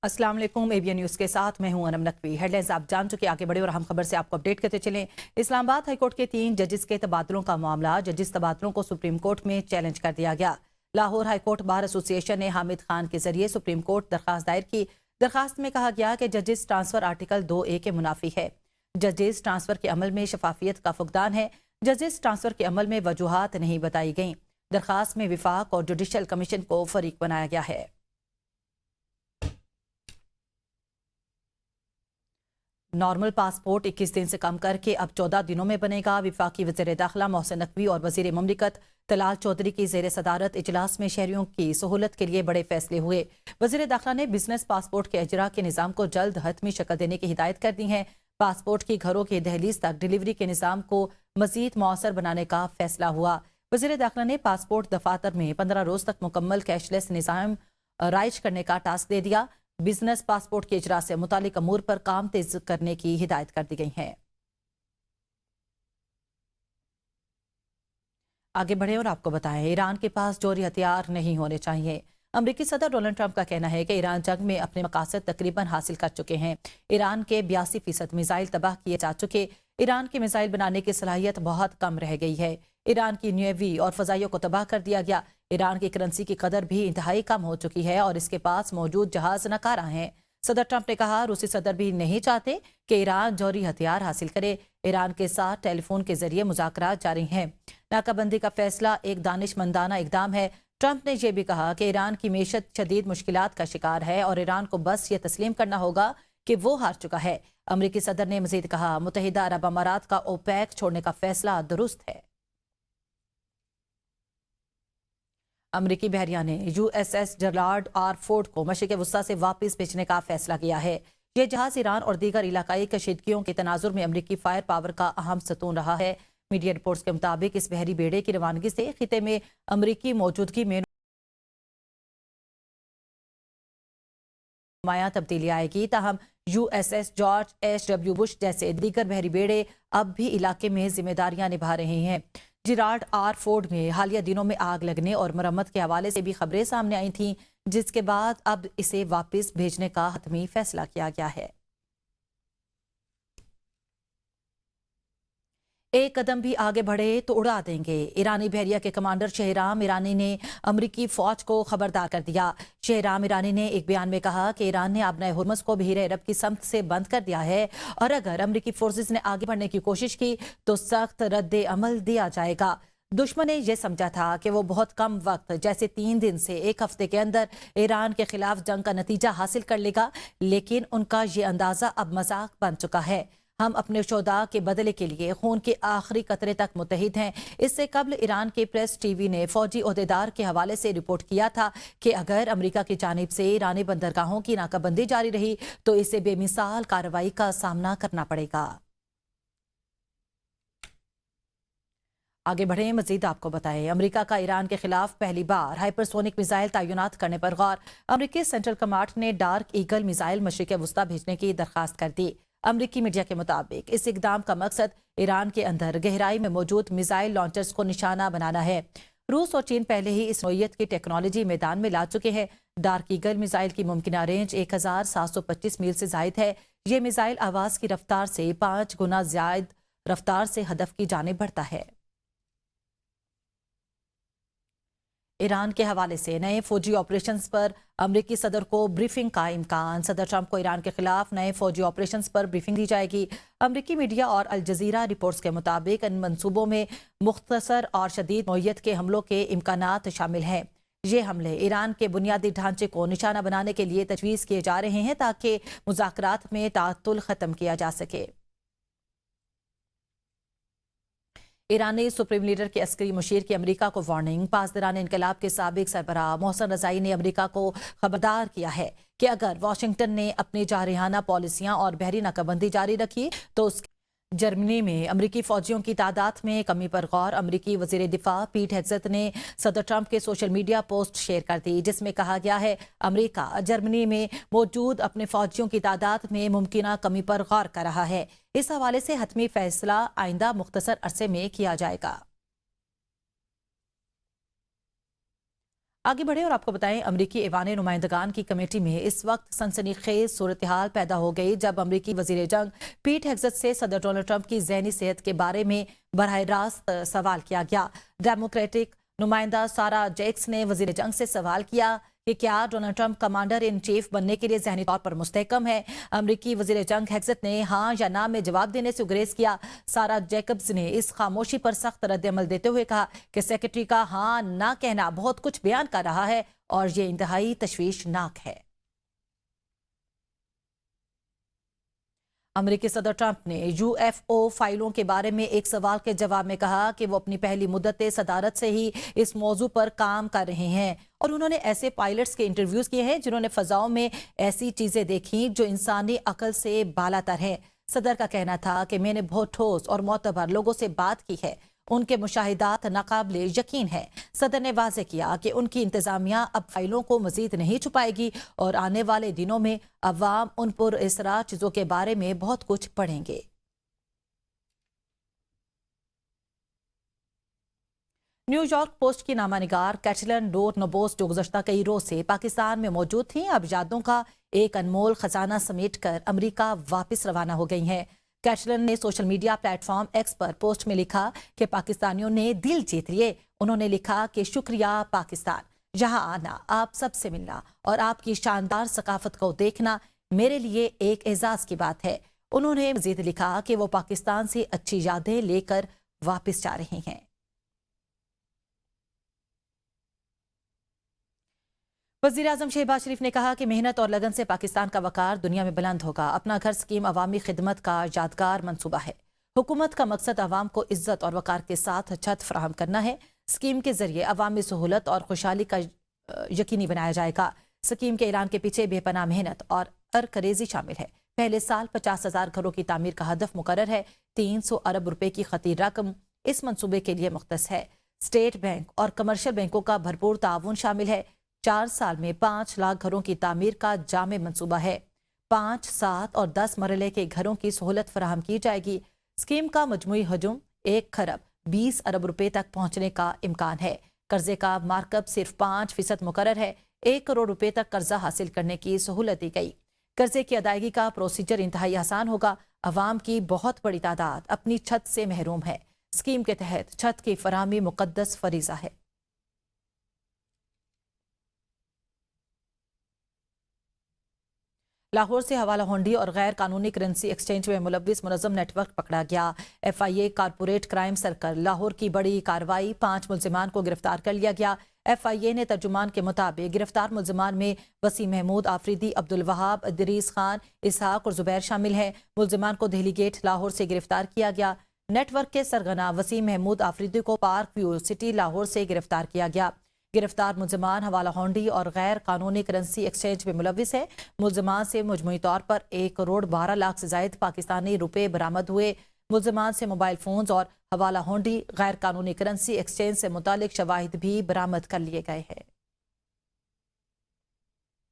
अस्सलाम वालेकुम। ABN news के साथ मैं हूं अनम नकवी। हेडलाइंस आप जान चुके, आगे बढ़े और हम खबर से आपको अपडेट करते चलें। इस्लामाबाद हाईकोर्ट के 3 जजेस के तबादलों का मामला, जजेस तबादलों को सुप्रीम कोर्ट में चैलेंज कर दिया गया। लाहौर हाईकोर्ट बार एसोसिएशन ने हामिद खान के जरिए सुप्रीम कोर्ट दरखास्त दायर की। दरखास्त में कहा गया कि जजेस ट्रांसफर आर्टिकल 2A के मुनाफी है। जजेस ट्रांसफर के अमल में शफाफियत का फुकदान है। जजेस ट्रांसफर के अमल में वजूहात नहीं बताई गई। दरखास्त में विफाक और जुडिशल कमीशन को फरीक बनाया गया है। नॉर्मल पासपोर्ट 21 दिन से कम करके अब 14 दिनों में बनेगा। वफाकी वज़ीर दाखिला मोहसिन नकवी और वज़ीर ममलिकत तलाल चौधरी की ज़ेर सदारत इजलास में शहरियों की सहूलत के लिए बड़े फैसले हुए। वज़ीर दाखिला ने बिजनेस पासपोर्ट के अजरा के निज़ाम को जल्द हतमी शक्ल देने की हिदायत कर दी है। पासपोर्ट की घरों की दहलीज तक डिलीवरी के निज़ाम को मज़ीद मौसर बनाने का फैसला हुआ। वज़ीर दाखिला ने पासपोर्ट दफातर में 15 रोज़ तक मुकम्मल कैशलेस निज़ाम राइज करने का टास्क दे दिया। बिजनेस पासपोर्ट के इजरा से मुतालिक अमूर पर काम तेज करने की हिदायत कर दी गई है। आगे बढ़े और आपको बताएं, ईरान के पास जोहरी हथियार नहीं होने चाहिए। अमेरिकी सदर डोनाल्ड ट्रंप का कहना है कि ईरान जंग में अपने मकासद तकरीबन हासिल कर चुके हैं। ईरान के 82% मिसाइल तबाह किए जा चुके। ईरान की मिसाइल बनाने की सलाहियत बहुत कम रह गई है। ईरान की नेवी और फजाइयों को तबाह कर दिया गया। ईरान की करेंसी की कदर भी इंतहाई कम हो चुकी है और इसके पास मौजूद जहाज नकारा हैं। सदर ट्रंप ने कहा, रूसी सदर भी नहीं चाहते कि ईरान जौहरी हथियार हासिल करे। ईरान के साथ टेलीफोन के जरिए मुज़ाकरात जारी हैं। नाकाबंदी का फैसला एक दानिशमंदाना इकदाम है। ट्रंप ने यह भी कहा कि ईरान की मेशत शदीद मुश्किलात का शिकार है और ईरान को बस ये तस्लीम करना होगा कि वो हार चुका है। अमरीकी सदर ने मजीद कहा, मुत्तहिदा अरब अमारात का ओपेक छोड़ने का फैसला दुरुस्त है। अमरीकी बहरिया ने USS जराल्ड आर फोर्ड को मशरिक़ वुस्ता से वापस भेजने का फैसला किया है। यह जहाज ईरान और दीगर इलाकाई कशीदगियों के तनाजुर में अमरीकी फायर पावर का अहम सतून रहा है। मीडिया रिपोर्ट्स के मुताबिक इस बहरी बेड़े की रवानगी से खिते में अमरीकी मौजूदगी में नुमायां तब्दीली आएगी। ताहम USS जॉर्ज H.W. बुश जैसे दीगर बहरी बेड़े अब भी इलाके में जिम्मेदारियां निभा रहे हैं। जिराल्ड आर फोर्ड में हालिया दिनों में आग लगने और मरम्मत के हवाले से भी खबरें सामने आई थीं, जिसके बाद अब इसे वापस भेजने का हतमी फैसला किया गया है। एक कदम भी आगे बढ़े तो उड़ा देंगे। ईरानी बहरिया के कमांडर शहराम ईरानी ने अमरीकी फौज को खबरदार कर दिया। शहराम ईरानी ने एक बयान में कहा कि ईरान ने आबनाए हुर्मुज़ को बहीरे अरब की समत से बंद कर दिया है और अगर अमरीकी फोर्सेस ने आगे बढ़ने की कोशिश की तो सख्त रद्द अमल दिया जाएगा। दुश्मन ने यह समझा था कि वो बहुत कम वक्त, जैसे 3 दिन से 1 हफ्ते के अंदर ईरान के खिलाफ जंग का नतीजा हासिल कर लेगा, लेकिन उनका ये अंदाजा अब मजाक बन चुका है। हम अपने शोधा के बदले के लिए खून के आखिरी कतरे तक मुतहिद हैं। इससे कबल ईरान के प्रेस टीवी ने फौजी ओहदेदार के हवाले से रिपोर्ट किया था कि अगर अमेरिका की जानिब से ईरानी बंदरगाहों की नाकाबंदी जारी रही तो इसे बेमिसाल कार्रवाई का सामना करना पड़ेगा। आगे बढ़े, मजीद आपको बताएं, अमेरिका का ईरान के खिलाफ पहली बार हाइपरसोनिक मिसाइल तैनात करने पर गौर। अमेरिकी सेंट्रल कमांड ने डार्क ईगल मिसाइल मशरिक़ वुस्ता भेजने की दरखास्त कर दी। अमरीकी मीडिया के मुताबिक इस इकदाम का मकसद ईरान के अंदर गहराई में मौजूद मिसाइल लॉन्चर्स को निशाना बनाना है। रूस और चीन पहले ही इस नोयत की टेक्नोलॉजी मैदान में ला चुके हैं। डार्क ईगल मिसाइल की मुमकिन रेंज 1725 मील से जायद है। ये मिसाइल आवाज की रफ्तार से 5 गुना ज्यादा रफ्तार से हदफ की जाने बढ़ता है। ईरान के हवाले से नए फौजी ऑपरेशंस पर अमरीकी सदर को ब्रीफिंग का इम्कान। सदर ट्रंप को ईरान के खिलाफ नए फौजी ऑपरेशंस पर ब्रीफिंग दी जाएगी। अमरीकी मीडिया और अल जजीरा रिपोर्ट्स के मुताबिक इन मंसूबों में मुख्तसर और शदीद नौयत के हमलों के इम्कानात शामिल हैं। ये हमले ईरान के बुनियादी ढांचे को निशाना बनाने के लिए तजवीज़ किए जा रहे हैं ताकि मुज़ाकरात में तातुल ख़त्म किया जा सके। ईरानी सुप्रीम लीडर के अस्करी मुशीर की अमेरिका को वार्निंग। पासदारान इनकलाब के साबिक सरबराह मोहसिन रज़ाई ने अमेरिका को खबरदार किया है कि अगर वाशिंगटन ने अपनी जारहाना पॉलिसियां और बहरी नाकाबंदी जारी रखी तो उसके जर्मनी में अमरीकी फौजियों की तादाद में कमी पर गौर। अमरीकी वजीर दिफा पीट हेग्सेथ ने सदर ट्रंप के सोशल मीडिया पोस्ट शेयर कर दी, जिसमें कहा गया है अमरीका जर्मनी में मौजूद अपने फौजियों की तादाद में मुमकिन कमी पर गौर कर रहा है। इस हवाले से हतमी फैसला आइंदा मुख्तसर अरसे में किया जाएगा। आगे बढ़े और आपको बताएं, अमरीकी ऐवान नुमाइंदगान की कमेटी में इस वक्त सनसनीखेज सूरत-ए-हाल पैदा हो गई जब अमरीकी वजीर जंग पीट हेग्सेथ से सदर डोनाल्ड ट्रंप की ज़हनी सेहत के बारे में बराह रास्त सवाल किया गया। डेमोक्रेटिक नुमाइंदा सारा जैक्स ने वजीर जंग से सवाल किया कि क्या Donald Trump commander in chief बनने के लिए ज़हनी तौर पर मुस्तहकम है। अमरीकी वजीर जंग हेग्सेथ ने हाँ या ना में जवाब देने से गुरेज किया। सारा जैकब्स ने इस खामोशी पर सख्त रद्द-ए-अमल देते हुए कहा कि सेक्रेटरी का हाँ ना कहना बहुत कुछ बयान कर रहा है और ये इंतहाई तशवीशनाक है। अमेरिकी सदर ट्रंप ने यूएफओ फाइलों के बारे में एक सवाल के जवाब में कहा कि वो अपनी पहली मुद्दत सदारत से ही इस मौजू पर काम कर रहे हैं और उन्होंने ऐसे पायलट्स के इंटरव्यूज किए हैं जिन्होंने फजाओं में ऐसी चीजें देखी जो इंसानी अकल से बालातर है। सदर का कहना था कि मैंने बहुत ठोस और मोतबर लोगों से बात की है, उनके मुशाहिदात नाकाबिले यकीन है। सदर ने वाज़ेह किया कि उनकी इंतजामिया अब फाइलों को मजीद नहीं छुपाएगी और आने वाले दिनों में अवाम उन पर इसरा चीजों के बारे में बहुत कुछ पढ़ेंगे। न्यूयॉर्क पोस्ट की नामानिगार कैटलन डोर नोबोस जो गुज़श्ता कई रोज से पाकिस्तान में मौजूद थी, अब यादों का एक अनमोल खजाना समेटकर अमेरिका वापस रवाना हो गई हैं। कैटलन ने सोशल मीडिया प्लेटफॉर्म एक्स पर पोस्ट में लिखा कि पाकिस्तानियों ने दिल जीत लिए। उन्होंने लिखा कि शुक्रिया पाकिस्तान, यहाँ आना, आप सबसे मिलना और आपकी शानदार सकाफत को देखना मेरे लिए एक एजाज की बात है। उन्होंने मजीद लिखा कि वो पाकिस्तान से अच्छी यादें लेकर वापस जा रहे हैं। वज़ीर आज़म शहबाज शरीफ ने कहा कि मेहनत और लगन से पाकिस्तान का वकार दुनिया में बुलंद होगा। अपना घर स्कीम अवामी खिदमत का यादगार मंसूबा है। हुकूमत का मकसद अवाम को इज्जत और वकार के साथ छत फराहम करना है। स्कीम के जरिए अवामी सहूलत और खुशहाली का यकीनी बनाया जाएगा। स्कीम के ऐलान के पीछे बेपनाह मेहनत और अरकरेजी शामिल है। पहले साल 50,000 घरों की तामीर का हदफ मुकर्रर है। 300 अरब रुपए की खती रकम इस मंसूबे के लिए मुख्तस है। स्टेट बैंक और कमर्शियल बैंकों का भरपूर ताउन शामिल है। 4 साल में 5 लाख घरों की तामीर का जामे मंसूबा है। 5, 7 और 10 मरहले के घरों की सहूलत फराहम की जाएगी। स्कीम का मजमूई हजम 1 खरब 20 अरब रुपए तक पहुंचने का इम्कान है। कर्जे का मार्कअप सिर्फ 5% मुकर्रर है। 1 करोड़ रुपए तक कर्जा हासिल करने की सहूलत दी गई। कर्जे की अदायगी का प्रोसीजर इंतहाई आसान होगा। अवाम की बहुत बड़ी तादाद अपनी छत से महरूम है। स्कीम के तहत छत की फराहमी मुकद्दस फरीजा है। लाहौर से हवाला होंडी और गैर कानूनी करेंसी एक्सचेंज में मुलव्विस मुनज़्ज़म नेटवर्क पकड़ा गया। FIA corporate crime circle Lahore की बड़ी कार्रवाई, 5 मुल्जिमान को गिरफ्तार कर लिया गया। FIA ने तर्जुमान के मुताबिक गिरफ्तार मुल्जिमान में वसीम महमूद आफरीदी, अब्दुल वहाब, इदरीस खान, इसहाक और जुबैर शामिल हैं। मुल्जिमान को दिल्ली गेट लाहौर से गिरफ्तार किया गया। नेटवर्क के सरगना वसीम महमूद आफरीदी को पार्क व्यू सिटी लाहौर से गिरफ्तार किया गया। गिरफ्तार मुल्जिमान हवाला होंडी और गैर कानूनी करेंसी एक्सचेंज में मुलव्विस है। मुल्जिमान से मजमूई तौर पर 1 करोड़ 12 लाख से जायद पाकिस्तानी रुपए बरामद हुए। मुल्जिमान से मोबाइल फोन्स और हवाला होंडी गैर कानूनी करेंसी एक्सचेंज से मुतालिक शवाहिद भी बरामद कर लिए गए हैं।